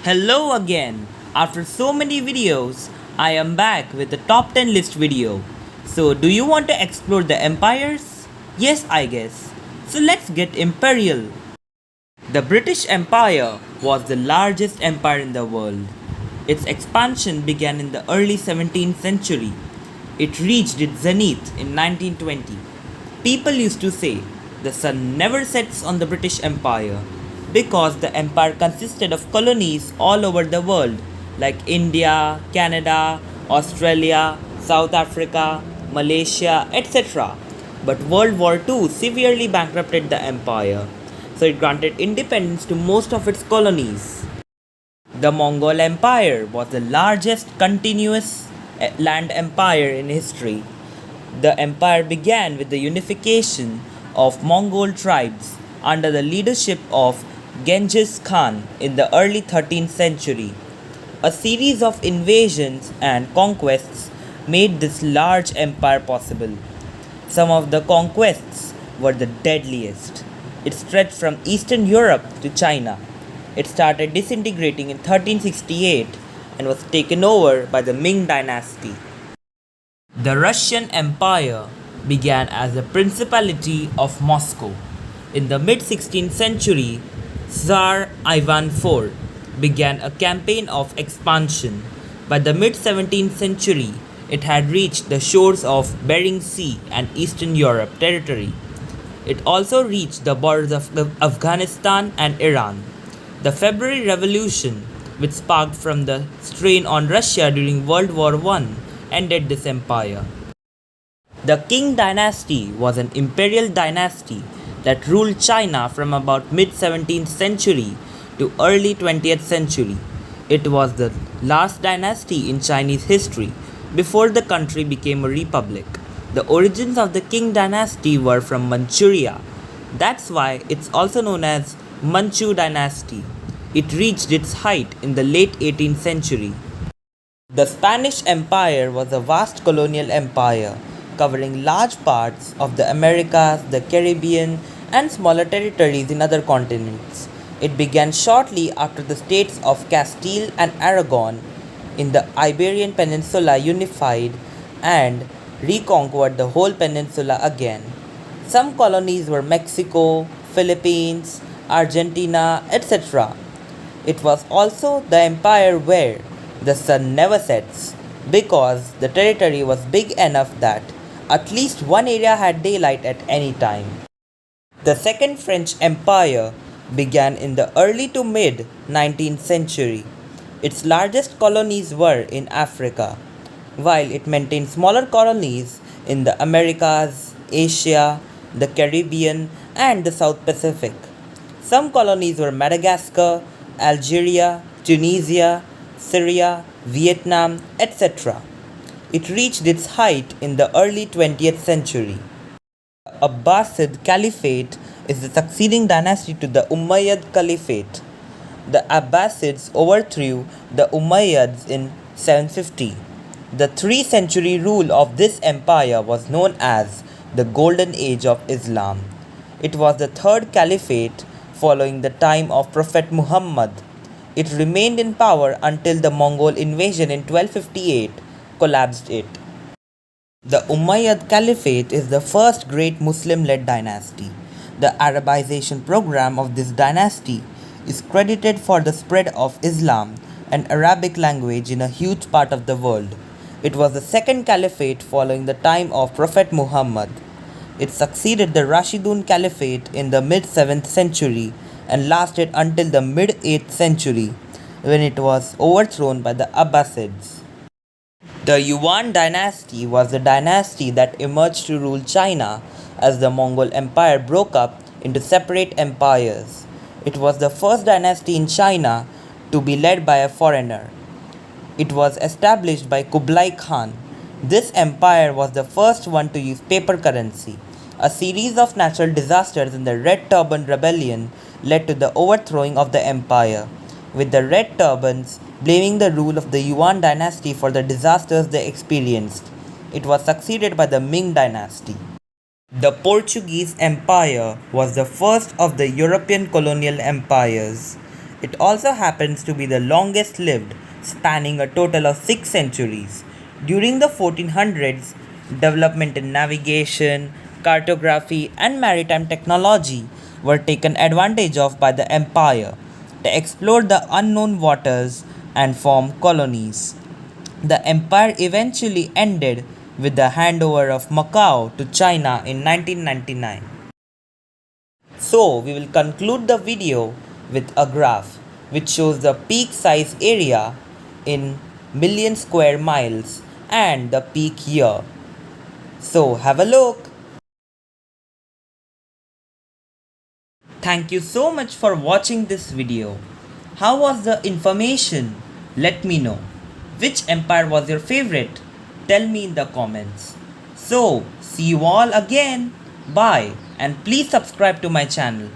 Hello again. After so many videos, I am back with the top 10 list video. So, do you want to explore the empires? Yes, I guess. So, let's get imperial. The British Empire was the largest empire in the world. Its expansion began in the early 17th century. It reached its zenith in 1920. People used to say the sun never sets on the British Empire because the empire consisted of colonies all over the world like India, Canada, Australia, South Africa, Malaysia, etc. But World War II severely bankrupted the empire, so it granted independence to most of its colonies. The Mongol Empire was the largest continuous land empire in history. The empire began with the unification of Mongol tribes under the leadership of Genghis Khan in the early 13th century. A series of invasions and conquests made this large empire possible. Some of the conquests were the deadliest. It stretched from Eastern Europe to China. It started disintegrating in 1368 and was taken over by the Ming dynasty. The Russian Empire began as the Principality of Moscow. In the mid 16th century, Tsar Ivan IV began a campaign of expansion. By the mid 17th century, it had reached the shores of Bering Sea and Eastern Europe territory. It also reached the borders of Afghanistan and Iran. The February Revolution, which sparked from the strain on Russia during World War I, ended this empire. The Qing dynasty was an imperial dynasty that ruled China from about mid 17th century to early 20th century. It was the last dynasty in Chinese history before the country became a republic. The origins of the Qing dynasty were from Manchuria. That's why it's also known as Manchu dynasty. It reached its height in the late 18th century. The Spanish Empire was a vast colonial empire covering large parts of the Americas, the Caribbean, and smaller territories in other continents. It began shortly after the states of Castile and Aragon in the Iberian Peninsula unified and reconquered the whole peninsula again. Some colonies were Mexico, Philippines, Argentina, etc. It was also the empire where the sun never sets because the territory was big enough that at least one area had daylight at any time. The Second French Empire began in the early to mid 19th century. Its largest colonies were in Africa, while it maintained smaller colonies in the Americas, Asia, the Caribbean, and the South Pacific. Some colonies were Madagascar, Algeria, Tunisia, Syria, Vietnam, etc. It reached its height in the early 20th century. The Abbasid Caliphate is the succeeding dynasty to the Umayyad Caliphate. The Abbasids overthrew the Umayyads in 750. The 3-century rule of this empire was known as the Golden Age of Islam. It was the third caliphate following the time of Prophet Muhammad. It remained in power until the Mongol invasion in 1258 collapsed it. The Umayyad Caliphate is the first great Muslim-led dynasty. The Arabization program of this dynasty is credited for the spread of Islam and Arabic language in a huge part of the world. It was the second caliphate following the time of Prophet Muhammad. It succeeded the Rashidun Caliphate in the mid-7th century and lasted until the mid-8th century when it was overthrown by the Abbasids. The Yuan dynasty was the dynasty that emerged to rule China as the Mongol Empire broke up into separate empires. It was the first dynasty in China to be led by a foreigner. It was established by Kublai Khan. This empire was the first one to use paper currency. A series of natural disasters in the Red Turban Rebellion led to the overthrowing of the empire, with the Red Turbans blaming the rule of the Yuan dynasty for the disasters they experienced. It was succeeded by the Ming dynasty. The Portuguese Empire was the first of the European colonial empires. It also happens to be the longest lived, spanning a total of 6 centuries. During the 1400s, development in navigation, cartography, and maritime technology were taken advantage of by the empire to explore the unknown waters and form colonies. The empire eventually ended with the handover of Macau to China in 1999. So, we will conclude the video with a graph which shows the peak size area in million square miles and the peak year. So, have a look. Thank you so much for watching this video. How was the information? Let me know. Which empire was your favorite? Tell me in the comments. So, see you all again. Bye, and please subscribe to my channel.